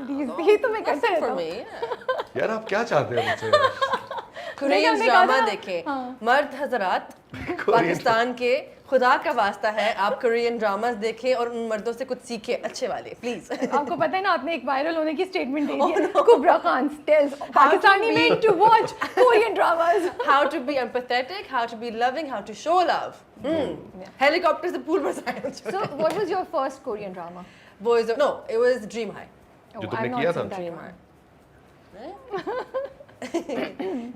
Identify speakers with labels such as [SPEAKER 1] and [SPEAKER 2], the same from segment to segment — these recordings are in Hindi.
[SPEAKER 1] ये तो मैं करता
[SPEAKER 2] for
[SPEAKER 1] रहता
[SPEAKER 2] me.
[SPEAKER 1] हूँ।
[SPEAKER 3] यार आप क्या चाहते हैं मुझसे?
[SPEAKER 2] कोरियन
[SPEAKER 1] हमने
[SPEAKER 2] ड्रामा
[SPEAKER 1] कहा था,
[SPEAKER 2] देखें
[SPEAKER 1] हाँ।
[SPEAKER 2] मर्द हजरात पाकिस्तान के खुदा का वास्ता है आप कोरियन ड्रामास देखें और उन मर्दों से कुछ सीखें अच्छे वाले प्लीज
[SPEAKER 1] आपको पता है ना आपने एक वायरल होने की स्टेटमेंट दे दी है Kubra Khan tells Pakistani
[SPEAKER 2] be-
[SPEAKER 1] men to watch Korean dramas
[SPEAKER 2] how to be empathetic how to be loving how to show love helicopter से pool बरसाया
[SPEAKER 1] so what was your first Korean drama
[SPEAKER 2] boys no it was Dream High
[SPEAKER 1] oh,
[SPEAKER 3] जो तुमने
[SPEAKER 1] I've not
[SPEAKER 3] किया था?
[SPEAKER 1] seen that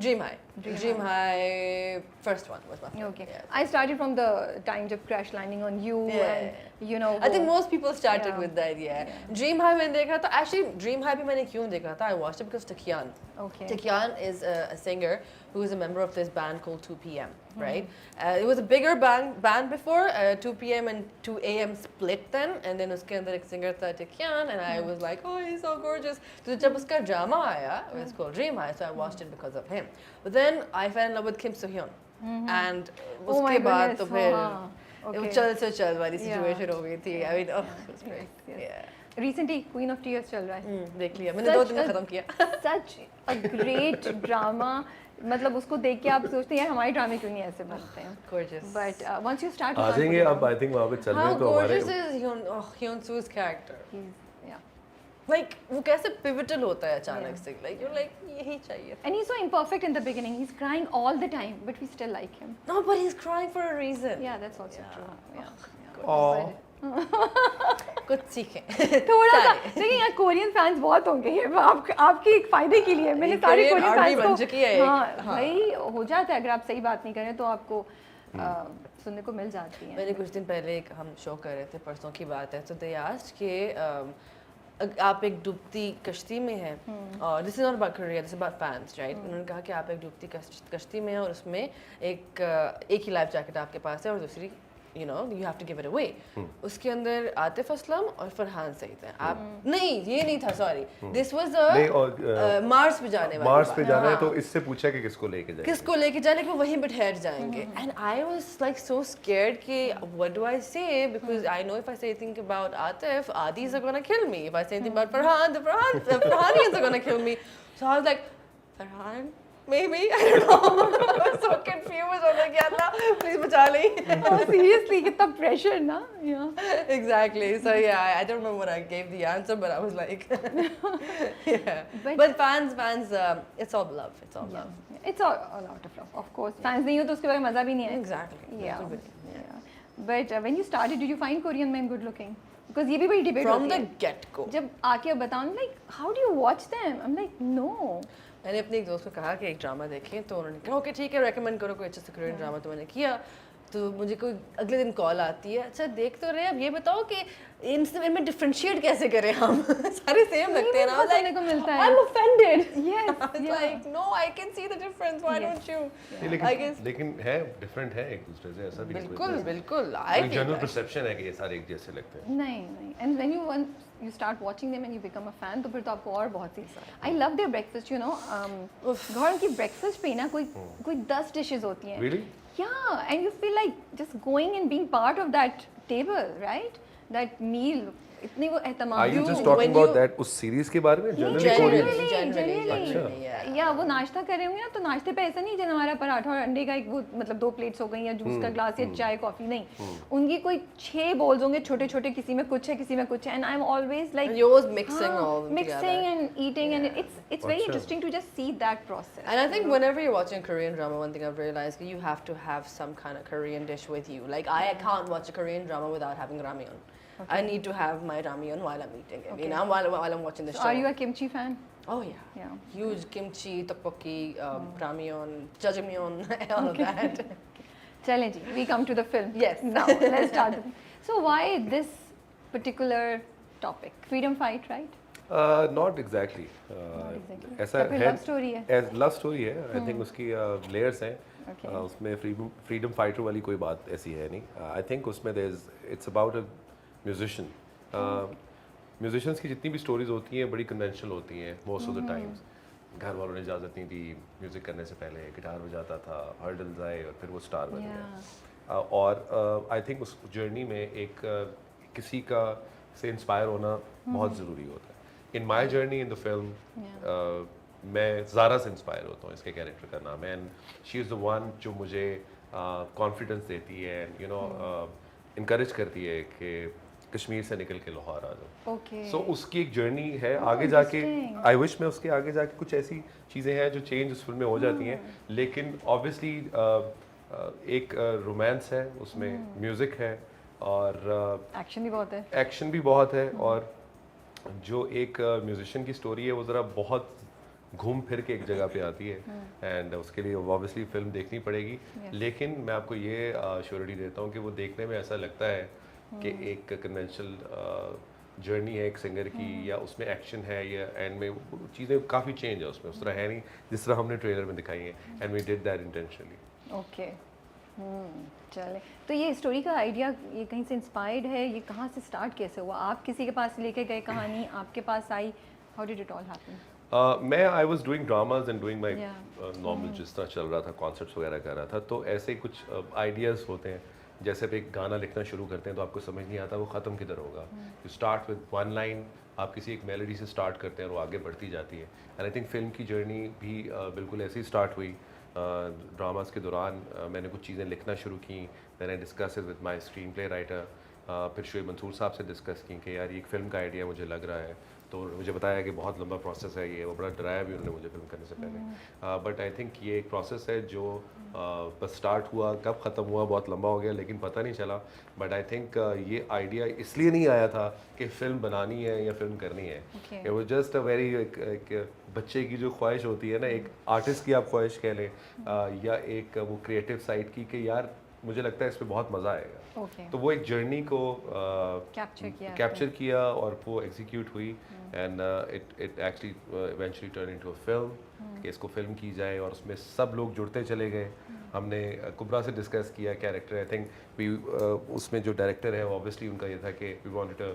[SPEAKER 2] Dream
[SPEAKER 1] one.
[SPEAKER 2] High Dream High first one was my favorite.
[SPEAKER 1] Okay.
[SPEAKER 2] Yeah.
[SPEAKER 1] I started from the time जब crash landing on you
[SPEAKER 2] Yeah.
[SPEAKER 1] and you know
[SPEAKER 2] I think
[SPEAKER 1] वो-
[SPEAKER 2] most people started
[SPEAKER 1] Yeah.
[SPEAKER 2] with that yeah. Dream High मैंने देखा था actually Dream High भी मैंने क्यों देखा था I watched it because Taekyon
[SPEAKER 1] okay
[SPEAKER 2] Taekyon is a singer who is a member of this band called 2PM, right? It was a bigger band before, 2PM and 2AM split then, and then उसके अंदर एक singer था Taekyon, and I was like, oh, he's so gorgeous. तो जब उसका drama आया, it was called Dream High, so I watched it because of him. But then I fell in love with Kim So Hyun, and
[SPEAKER 1] Oh my
[SPEAKER 2] उसके बाद तो
[SPEAKER 1] goodness,
[SPEAKER 2] फिर
[SPEAKER 1] हाँ,
[SPEAKER 2] वो
[SPEAKER 1] okay.
[SPEAKER 2] चल से चल वाली
[SPEAKER 1] Yeah.
[SPEAKER 2] situation हो गई थी. I mean, oh, it was great.
[SPEAKER 1] Yes, yes.
[SPEAKER 2] Yeah.
[SPEAKER 1] recently Queen of Tears चल रहा है
[SPEAKER 2] देख लिया मैंने 2 दिन में
[SPEAKER 1] Such a-
[SPEAKER 2] खत्म किया.
[SPEAKER 1] such a great drama मतलब उसको देख के आप सोचते हैं यार हमारे ड्रामे क्यों नहीं ऐसे बनते हैं
[SPEAKER 2] Gorgeous.
[SPEAKER 1] but once you start
[SPEAKER 3] आ जाएंगे अब आई थिंक वहाँ पे चल रहे
[SPEAKER 2] How
[SPEAKER 3] हैं तो हमारे
[SPEAKER 2] gorgeous is Hyun Soo's character?
[SPEAKER 1] yeah
[SPEAKER 2] Like वो कैसे pivotal होता है अचानक से like you're like यही चाहिए.
[SPEAKER 1] and he's so imperfect in the beginning he's crying all the time but we still like him
[SPEAKER 2] No, but he's crying for a reason.
[SPEAKER 1] yeah that's also true yeah
[SPEAKER 3] Aw.
[SPEAKER 2] कुछ सीखें.
[SPEAKER 1] थोड़ा सा
[SPEAKER 2] सारे.
[SPEAKER 1] देखिए यहाँ कोरियन फैंस बहुत होंगे ये आपके एक फायदे के लिए मैंने
[SPEAKER 2] ये
[SPEAKER 1] सारे
[SPEAKER 2] Korean
[SPEAKER 1] कोरियन
[SPEAKER 2] army
[SPEAKER 1] फैंस
[SPEAKER 2] बन
[SPEAKER 1] को
[SPEAKER 2] चुकी है एक.
[SPEAKER 1] हाँ
[SPEAKER 2] हाँ.
[SPEAKER 1] भाई हो जाता है अगर आप सही बात नहीं करें तो आपको सुनने को मिल जाती है
[SPEAKER 2] मैंने कुछ दिन पहले एक हम शो कर रहे थे परसों की बात है तो they asked कि आप एक डूबती कश्ती में हैं और this is not about career this about fans right उन्होंने कहा कि आप एक डूबती कश्ती में हैं और उसमें एक ही लाइफ जैकेट आपके पास है और दूसरी you know you have to give it away उसके अंदर आतिफ असलम और फरहान सईद हैं आप नहीं ये नहीं था सॉरी दिस वाज
[SPEAKER 3] नहीं,
[SPEAKER 2] अ
[SPEAKER 3] और,
[SPEAKER 2] मार्स पे जाने वाली
[SPEAKER 3] मार्स पे
[SPEAKER 2] बात।
[SPEAKER 3] जाना है
[SPEAKER 2] हाँ।
[SPEAKER 3] तो इससे पूछा कि किसको लेके जाएंगे
[SPEAKER 2] किसको लेके जाने को वहीं पे ठहर जाएंगे and I was like so scared कि what do I say because I know if I say anything about Atif Aadiz are gonna kill me if I say anything about Farhan the Farhanians are gonna kill me so I was like Farhan maybe I don't know I was so confused और मैं क्या था प्लीज बचा ले
[SPEAKER 1] सीरियसली कितना प्रेशर ना yeah
[SPEAKER 2] exactly so yeah I don't remember what I gave the answer but I was like yeah but fans it's all love
[SPEAKER 1] it's all out of love of course fans नहीं हो तो उसके बारे में मजा भी नहीं है
[SPEAKER 2] exactly
[SPEAKER 1] yeah
[SPEAKER 2] बिल्कुल,
[SPEAKER 1] yeah but when you started did you find Korean men good looking because ये भी बड़ी डिबेट
[SPEAKER 2] from
[SPEAKER 1] होती
[SPEAKER 2] the
[SPEAKER 1] है
[SPEAKER 2] get go
[SPEAKER 1] जब आके बताऊं like how do you watch them I'm like no
[SPEAKER 2] मैंने अपने एक दोस्त को कहा कि एक ड्रामा देखें तो उन्होंने कहा ओके ठीक है रेकमेंड करो कोई अच्छा सा कोरियन ड्रामा तो मैंने किया तो मुझे कोई अगले दिन कॉल आती है अच्छा देख तो रहे अब ये बताओ कि इनमें डिफरेंशिएट कैसे करें हम सारे सेम लगते हैं ना
[SPEAKER 1] बहुत सुनने को मिलता है।
[SPEAKER 2] I'm offended
[SPEAKER 1] yes
[SPEAKER 2] I was
[SPEAKER 1] yeah.
[SPEAKER 2] like no I can see the difference why
[SPEAKER 1] Yes.
[SPEAKER 2] don't you
[SPEAKER 3] नहीं,
[SPEAKER 2] I guess
[SPEAKER 3] लेकिन है डिफरेंट है एक दूसरे से ऐसा भी नहीं
[SPEAKER 2] बिल्कुल
[SPEAKER 3] कोई-
[SPEAKER 2] बिल्कुल I
[SPEAKER 3] एक
[SPEAKER 2] feel
[SPEAKER 3] जनरल
[SPEAKER 2] that.
[SPEAKER 3] परसेप्शन है कि ये सारे एक जैसे लगते हैं
[SPEAKER 1] नहीं and when you start watching them and you become a fan तो फिर तो आपको और बहुत सी I love their breakfast you know घर की breakfast पे ना कोई 10 dishes होती हैं
[SPEAKER 3] Really?
[SPEAKER 1] yeah and you feel like just going and being part of that table right that meal इतनी वो एहतमाम
[SPEAKER 3] Are you
[SPEAKER 2] You-
[SPEAKER 3] just
[SPEAKER 2] when
[SPEAKER 3] talking about
[SPEAKER 2] you-
[SPEAKER 3] that उस सीरीज के बारे में generally
[SPEAKER 2] Generally,
[SPEAKER 3] Korean
[SPEAKER 2] generally, yeah.
[SPEAKER 1] या वो नाश्ता कर रहे होंगे ना तो नाश्ते पे ऐसा नहीं जैसे हमारा पराठा और अंडे का एक वो मतलब 2 प्लेट्स हो गई या जूस का ग्लास या चाय कॉफी नहीं उनकी कोई 6 बोल्स होंगे छोटे छोटे किसी में कुछ है किसी में कुछ है and I am always like
[SPEAKER 2] And you're always mixing all of them
[SPEAKER 1] mixing
[SPEAKER 2] together.
[SPEAKER 1] and eating and it's very
[SPEAKER 3] Achha.
[SPEAKER 1] interesting to just see that process
[SPEAKER 2] And I think whenever you're watching a Korean drama, one thing I've realized is you have to have some kind of Korean dish with you. Like I can't watch a Korean drama without having ramyeon. I need to have my ramyeon while I'm eating it.
[SPEAKER 1] Okay.
[SPEAKER 2] You know, while I'm watching the
[SPEAKER 1] so
[SPEAKER 2] show.
[SPEAKER 1] are you a kimchi fan
[SPEAKER 2] Oh yeah.
[SPEAKER 1] yeah
[SPEAKER 2] Huge kimchi, tteokbokki, ramyeon, jjajangmyeon, all of that.
[SPEAKER 1] चलें जी we come to the film
[SPEAKER 2] Yes.
[SPEAKER 1] now let's start the film. So why this particular topic freedom fight right
[SPEAKER 3] not exactly
[SPEAKER 1] exactly.
[SPEAKER 3] ऐसा
[SPEAKER 1] या फिर
[SPEAKER 3] है
[SPEAKER 1] love story है?
[SPEAKER 3] लव स्टोरी है आई थिंक उसकी लेयर्स हैं
[SPEAKER 1] Okay.
[SPEAKER 3] उसमें फ्रीडम फाइटर वाली कोई बात ऐसी है नहीं आई थिंक उसमें it's about a musician musicians की जितनी भी स्टोरीज होती हैं बड़ी कन्वेंशनल होती हैं मोस्ट ऑफ द टाइम्स घर वालों ने इजाज़त नहीं दी म्यूज़िक करने से पहले गिटार बजाता था हर्डल्स आए और फिर वो स्टार बन गया और आई थिंक उस जर्नी में एक किसी का से इंस्पायर होना बहुत ज़रूरी होता है in my journey in the film मैं ज़ारा से इंस्पायर होता हूँ, इसके कैरेक्टर का नाम है, and she is the one जो मुझे कॉन्फिडेंस देती है, यू नो इनकरेज करती है कि कश्मीर से निकल के लाहौर आ जाओ।
[SPEAKER 1] ओके
[SPEAKER 3] सो उसकी एक जर्नी है आगे जाके, आई विश में उसके आगे जाके कुछ ऐसी चीज़ें हैं जो चेंज उस फिल्म में हो जाती हैं, लेकिन ऑब्वियसली एक रोमांस है उसमें, म्यूज़िक है और
[SPEAKER 1] एक्शन भी बहुत है।
[SPEAKER 3] एक्शन भी बहुत है, और जो एक म्यूजिशियन की स्टोरी है वो ज़रा बहुत घूम फिर के एक जगह पे आती है, एंड उसके लिए ऑब्वियसली फिल्म देखनी पड़ेगी। लेकिन मैं आपको ये श्योरिटी देता हूँ कि वो देखने में ऐसा लगता है कि एक कन्वेंशनल जर्नी है एक सिंगर की, या उसमें एक्शन है, या एंड में चीज़ें काफ़ी चेंज है उसमें, उस तरह है नहीं जिस तरह हमने ट्रेलर में दिखाई है, and we did that intentionally.
[SPEAKER 1] Okay चले, तो ये स्टोरी का आइडिया ये कहीं से इंस्पायर्ड है, ये कहाँ से स्टार्ट कैसे हुआ? आप किसी के पास लेके गए कहानी, आपके पास आई, how did it all happen?
[SPEAKER 3] मैं I was doing dramas and doing my
[SPEAKER 1] Yeah.
[SPEAKER 3] Normal जिस तरह चल रहा था, कॉन्सर्ट्स वगैरह कर रहा था, तो ऐसे कुछ आइडियाज़ होते हैं। जैसे आप एक गाना लिखना शुरू करते हैं तो आपको समझ नहीं आता वो ख़त्म किधर होगा। You start with one line, आप किसी एक मेलोडी से स्टार्ट करते हैं और वो आगे बढ़ती जाती है, एंड आई थिंक फिल्म की जर्नी भी बिल्कुल ऐसे ही स्टार्ट हुई। ड्रामास के दौरान मैंने कुछ चीज़ें लिखना शुरू की, मैंने discuss it with my screen play writer, फिर शोएब मंसूर साहब से डिस्कस की कि यार ये एक फ़िल्म का आइडिया मुझे लग रहा है, तो मुझे बताया कि बहुत लंबा प्रोसेस है ये, वो बड़ा डराया भी उन्होंने मुझे फिल्म करने से पहले, बट आई थिंक ये एक प्रोसेस है जो बस स्टार्ट हुआ, कब ख़त्म हुआ बहुत लंबा हो गया लेकिन पता नहीं चला, बट आई थिंक ये आइडिया इसलिए नहीं आया था कि फ़िल्म बनानी है या फिल्म करनी है,
[SPEAKER 1] Okay.
[SPEAKER 3] It was just a very एक बच्चे की जो ख्वाहिश होती है ना, एक आर्टिस्ट की आप ख्वाहिश कह लें, या एक वो क्रिएटिव साइड की कि यार मुझे लगता है इस पर बहुत मज़ा आएगा।
[SPEAKER 1] ओके
[SPEAKER 3] तो वो एक जर्नी को
[SPEAKER 1] कैप्चर
[SPEAKER 3] किया और वो एग्जीक्यूट हुई, and it actually eventually turn into a film, कि इसको फिल्म की जाए, और उसमें सब लोग जुड़ते चले गए। हमने कुबरा से डिस्कस किया कैरेक्टर, आई थिंक वी उसमें जो डायरेक्टर है ऑब्वियसली उनका ये था कि we wanted a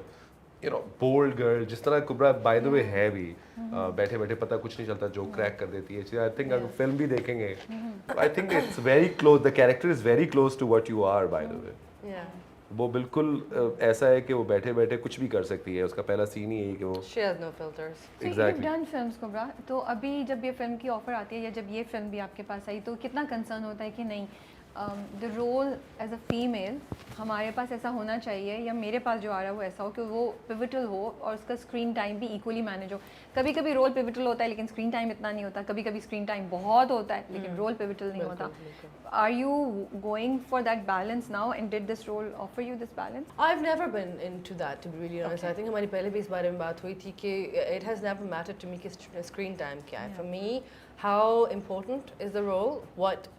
[SPEAKER 3] you know bold girl, जिस तरह कुबरा बाय द वे है भी, बैठे बैठे पता कुछ नहीं चलता जो क्रैक कर देती है। आई थिंक अगर फिल्म भी देखेंगे, I think it's very close, the character is very close to what you are by the way. वो बिल्कुल ऐसा है कि वो बैठे बैठे कुछ भी कर सकती है, उसका पहला सीन ही है कि वो
[SPEAKER 2] She has no filters.
[SPEAKER 3] Exactly.
[SPEAKER 1] Done films Kubra, तो अभी जब ये फिल्म की ऑफर आती है या जब ये फिल्म भी आपके पास आई, तो कितना कंसर्न होता है कि नहीं the role as a female हमारे पास ऐसा होना चाहिए, या मेरे पास जो आ रहा है वो ऐसा हो कि वो पिविटल हो और उसका स्क्रीन टाइम भी इक्वली मैनेज हो। कभी कभी रोल पिविटल होता है लेकिन स्क्रीन टाइम इतना नहीं होता, कभी कभी स्क्रीन टाइम बहुत होता है लेकिन रोल पिविटल नहीं होता। Are you going for that balance now, and did this role offer you this balance?
[SPEAKER 2] I've never been into that, to be really honest. I think हमारी पहले भी इस बारे में बात हुई थी कि it has never mattered to me कि screen time क्या है. For me, how important is the role, what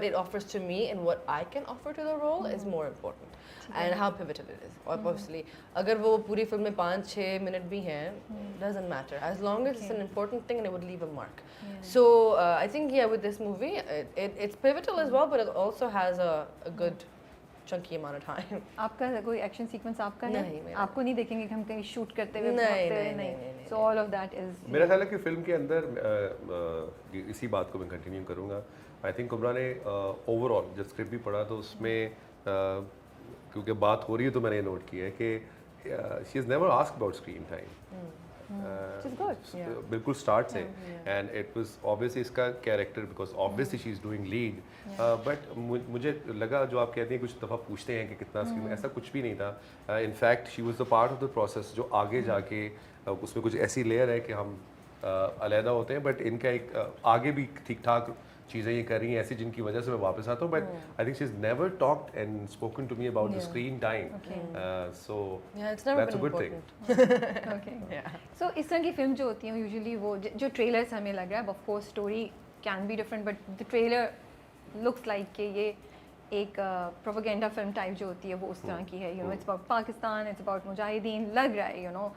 [SPEAKER 2] it offers to me and what I can offer to the role is more important, and how pivotal it is. Obviously, अगर वो पूरी फिल्म में 5-6 मिनट भी हैं, doesn't matter as long as it's an important thing and it would leave a mark. So I think with this movie, it's pivotal as well, but it also has a good chunky amount of time.
[SPEAKER 1] आपका कोई एक्शन सीक्वेंस आपका है?
[SPEAKER 2] नहीं, मेरा
[SPEAKER 1] आपको नहीं देखेंगे कि हम कहीं शूट करते हुए
[SPEAKER 2] नहीं,
[SPEAKER 1] भागते हुए,
[SPEAKER 2] नहीं।
[SPEAKER 1] So all of that is
[SPEAKER 3] मेरा ख्याल है कि फिल्म के अंदर इसी बात को मैं कंटिन्यू करूँगा। आई थिंक कुबरा ने ओवरऑल जब स्क्रिप्ट भी पढ़ा तो उसमें क्योंकि बात हो रही है तो मैंने नोट किया है कि she is never asked about screen time, बिल्कुल स्टार्ट से, एंड इट वाज ऑब्वियसली इसका character because obviously she is doing lead, but मुझे लगा जो आप कहती हैं कुछ दफ़ा पूछते हैं कि कितना स्क्रीन, ऐसा कुछ भी नहीं था। In fact she was the part of the process जो आगे जाके उसमें कुछ ऐसी लेयर है कि हम अलहदा होते हैं, बट इनका एक आगे भी ठीक ठाक चीज़ें ये कर रही हैं ऐसी जिनकी वजह से मैं वापस आता हूँ, but I think she is never talked and spoken to me about the screen time, so
[SPEAKER 2] it's never
[SPEAKER 3] that's a
[SPEAKER 2] been
[SPEAKER 3] good thing.
[SPEAKER 2] important.
[SPEAKER 1] Okay so इस तरह की फिल्म जो होती हैं यूजुअली वो जो ट्रेलर से हमें लग रहा है, of course story can be different but the trailer looks like कि ये एक प्रोपेगेंडा फिल्म टाइप जो होती है वो उस तरह की है, you know it's about Pakistan, it's about Mujahideen, लग रहा है, यू नो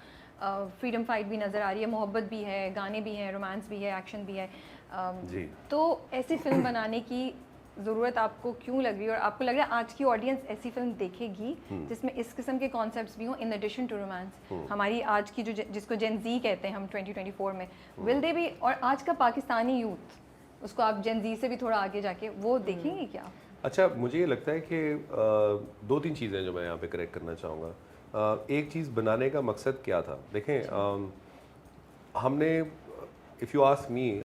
[SPEAKER 1] फ्रीडम फाइट भी नज़र आ रही है, मोहब्बत भी है, गाने भी हैं, रोमांस भी है, एक्शन भी है,
[SPEAKER 3] जी।
[SPEAKER 1] तो ऐसी फिल्म बनाने की ज़रूरत आपको क्यों लग रही है, और आपको लग रहा है आज की ऑडियंस ऐसी फिल्म देखेगी जिसमें इस किस्म के कॉन्सेप्ट्स भी हों इन एडिशन टू रोमांस? हमारी आज की जो जिसको जेन जी कहते हैं हम 2024 में, विल दे भी, और आज का पाकिस्तानी यूथ उसको आप जेन जी से भी थोड़ा आगे जाके वो देखेंगे क्या?
[SPEAKER 3] अच्छा, मुझे ये लगता है कि 2-3 चीज़ें जो मैं यहाँ पे करेक्ट करना चाहूँगा। एक चीज़ बनाने का मकसद क्या था, देखें हमने इफ़ यू आस्क मी